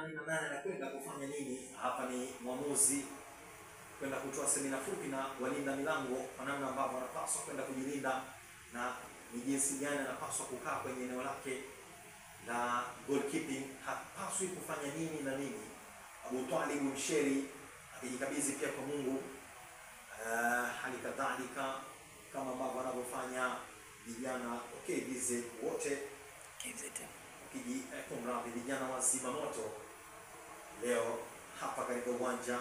nani na nani anakwenda kufanya nini. Hapa ni mwamuzi kwenda kutoa semina fupi na walinda milango kwa namna ambavyo wanapaswa kwenda kujilinda na ni jinsi gani anapaswa kukaa kwenye eneo lake la goalkeeping, hapaswi kufanya nini na nini. Abu Talib Msheri akijikabidhi pia kwa Mungu, hali kadhalika kama ambavyo wanavyofanya vijana KVZ wote kumradhi, vijana wa zimamoto leo hapa katika uwanja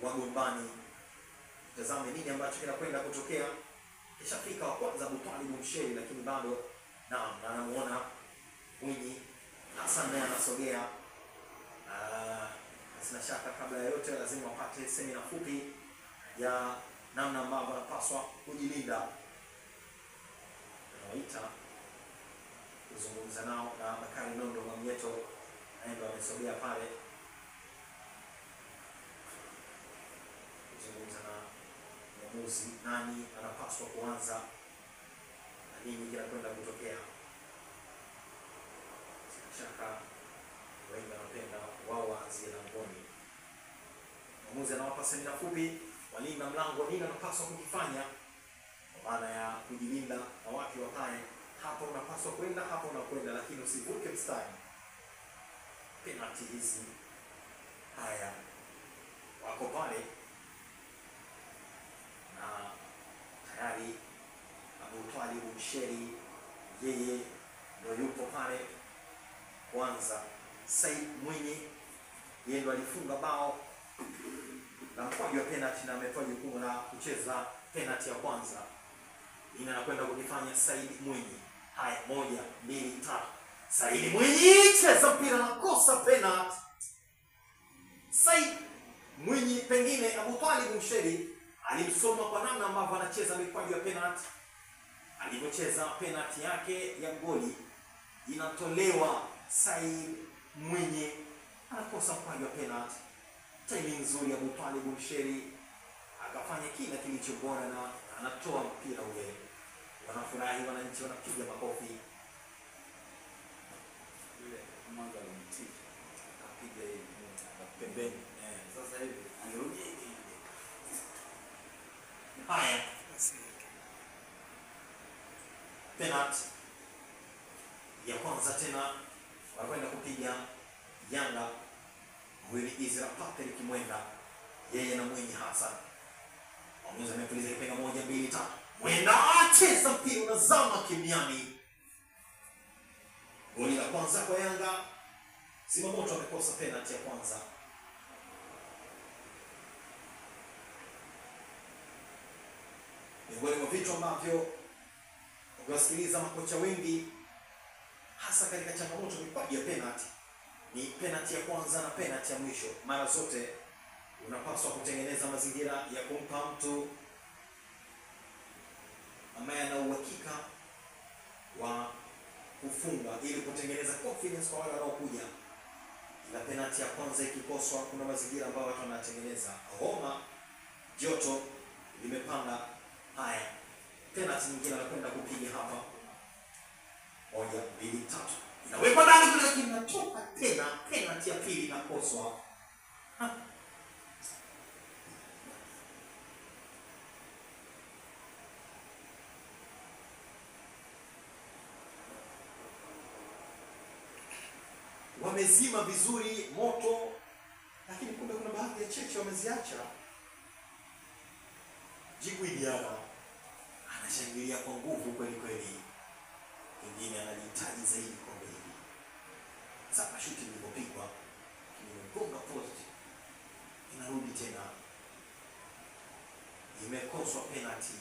wa Gombani. Tazame nini ambacho kinakwenda kutokea. Kishafika wa kwanza Abu Talib Msheri, lakini bado na anamuona Mwinyi Hassan naye anasogea. Sina shaka kabla ya yote lazima wapate semina fupi ya namna ambavyo wanapaswa kujilinda. Tunawaita kuzungumza nao na Bakari Nondo Mwamyeto naye amesogea pale kuzungumza na mwamuzi nani anapaswa kuanza na nini kinakwenda kutokea. Shaka wengi wanapenda wao waanzie langoni. Mwamuzi anawapa semina fupi walinda mlango nini anapaswa kukifanya kwa maana ya kujilinda na watu wakae hapo unapaswa kwenda, hapo unakwenda, lakini usivuke mstari. Penalty hizi haya wako pale na tayari Abu Talib Msheri yeye ndio yupo pale kwanza. Said Mwinyi yeye ndo alifunga bao na mkwaju wa penalty na ametoa jukumu la kucheza penalty ya kwanza. Anakwenda kujifanya Said Mwinyi. Haya 1 2 3. Said Mwinyi cheza mpira na kosa penalty. Said Mwinyi pengine Abu Talib Msheri alimsoma kwa namna ambavyo anacheza mikwaju ya penalty. Alipocheza penalty yake ya goli inatolewa, Said Mwinyi anakosa mkwaju wa penalty. Timing nzuri ya Abu Talib Msheri akafanya kila kilicho bora na anatoa mpira ule. Wanafurahi, wananchi wanapiga makofi. Yule mwanga mtiki akapiga pembeni. Sasa hivi anarudi hivi. Haya. Penalty ya kwanza tena wanakwenda kupiga Yanga. Mwili Izra Patrick Mwenda yeye na Mwinyi Hassan. Mwamuzi amepuliza kipenga 1 2 3. Mwenda acheza mpira unazama kimiani. Goli la kwanza kwa Yanga. Zimamoto amekosa penalty ya kwanza. Miongoni mwa vitu ambavyo ukiwasikiliza makocha wengi hasa katika changamoto mikwaju ya penalty ni penalty ya kwanza na penalty ya mwisho. Mara zote unapaswa kutengeneza mazingira ya kumpa mtu ambaye ana uhakika wa kufunga ili kutengeneza confidence kwa wale wanaokuja. Ila penalty ya kwanza ikikoswa kuna mazingira ambayo watu wanatengeneza. Homa joto limepanda. Haya. Penalty nyingine anakwenda kupiga hapa. 1 2 3. Inawekwa ndani kule kinatoka tena penalty ya pili inakoswa. Wamezima vizuri moto lakini kumbe kuna baadhi ya cheche wameziacha. Djigui Diarra anashangilia kwa nguvu kweli kweli. Pengine anahitaji zaidi kombe hili. Sasa shuti ilipopigwa imegonga post. Inarudi tena. Imekoswa penalty.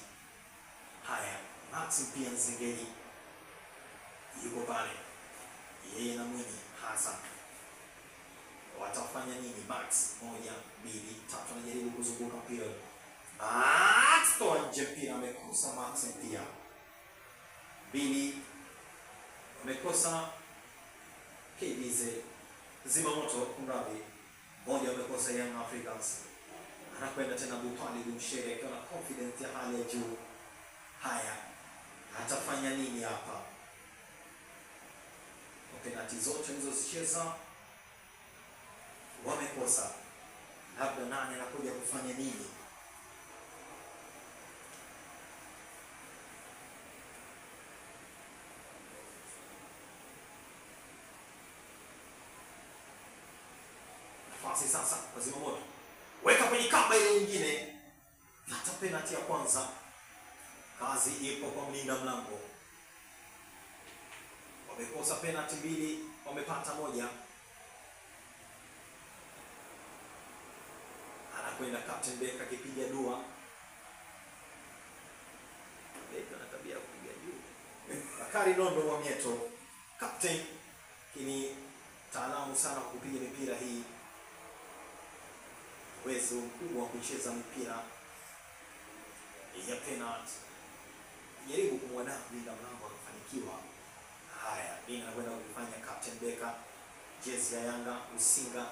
Haya, Maxim pia Nzengeli yuko pale. Yeye na Mwinyi Hassan watafanya nini? Max 1 2 3 anajaribu kuzunguka mpira. Max toa nje mpira, amekosa Max pia. 2 amekosa KVZ Zimamoto kumradhi. 1 amekosa Young Africans. Anakwenda tena Abu Talib Msheri akiwa na confidence ya hali ya juu. Haya, atafanya nini hapa? Penalty zote hizo zicheza amekosa. Labda nani anakuja kufanya nini? Nafasi sasa kwa Zimamoto. Weka kwenye kamba ile nyingine. Hata penalty ya kwanza. Kazi ipo kwa mlinda mlango. Wamekosa penalty mbili, wamepata moja. Anakwenda Captain Beka akipiga dua. Beka na tabia ya kupiga juu. Bakari Nondo wa Mieto, captain, kini taalamu sana kupiga mipira hii. Uwezo mkubwa wa kucheza mpira ya penalty. Jaribu kumwandaa mlinda mlango akafanikiwa. Haya, nini anakwenda kufanya Captain Beka? Jezi ya Yanga, usinga,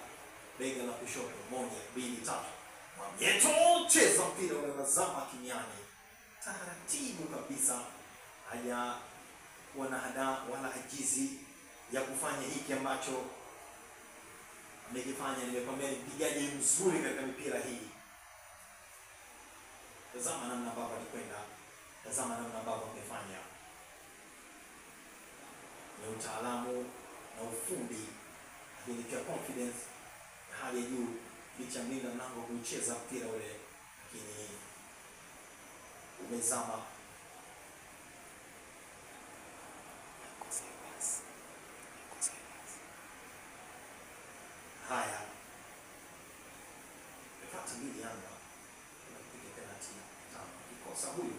bega la kushoto, 1, 2, 3. Mwamieto cheza mpira ule unazama kimiani. Taratibu kabisa. Haja wanahada wala ajizi ya kufanya hiki ambacho amekifanya. Nimekwambia ni mpigaji mzuri katika mipira hii. Tazama namna ambavyo alikwenda. Tazama namna ambavyo amefanya. Ni utaalamu na ufundi, lakini pia confidence ya hali ya juu. Licha mlinda mlango kucheza mpira ule, lakini umezama. Haya, penalty mbili Yanga, anapiga penalty tano. Kikosa huyu,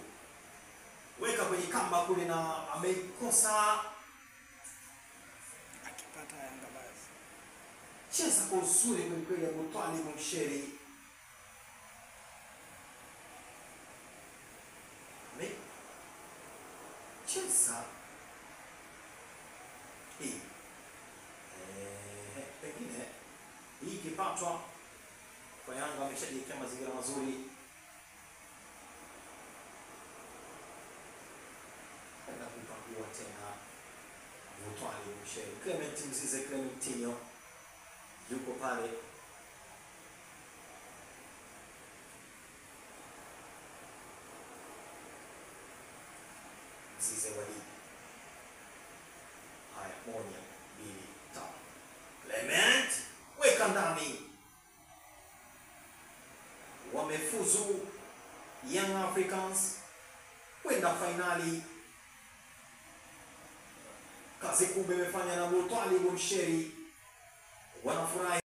weka kwenye kamba kule na ameikosa. Akipata Yanga basi. Cheza kwa uzuri kweli ya Mutwali Msheri. Cheza hii. Pengine hii kipatwa kwa Yanga ameshajiwekea mazingira mazuri. Enda kupangua tena Mutwali Msheri. Clement Mzize, Clementinho yuko pale. Mzize wali. Haya, 1, 2, 3. Clement weka ndani. Wamefuzu Young Africans kwenda finali. Kazi kubwa imefanya na Mutwali Msheri. Wanafurahi.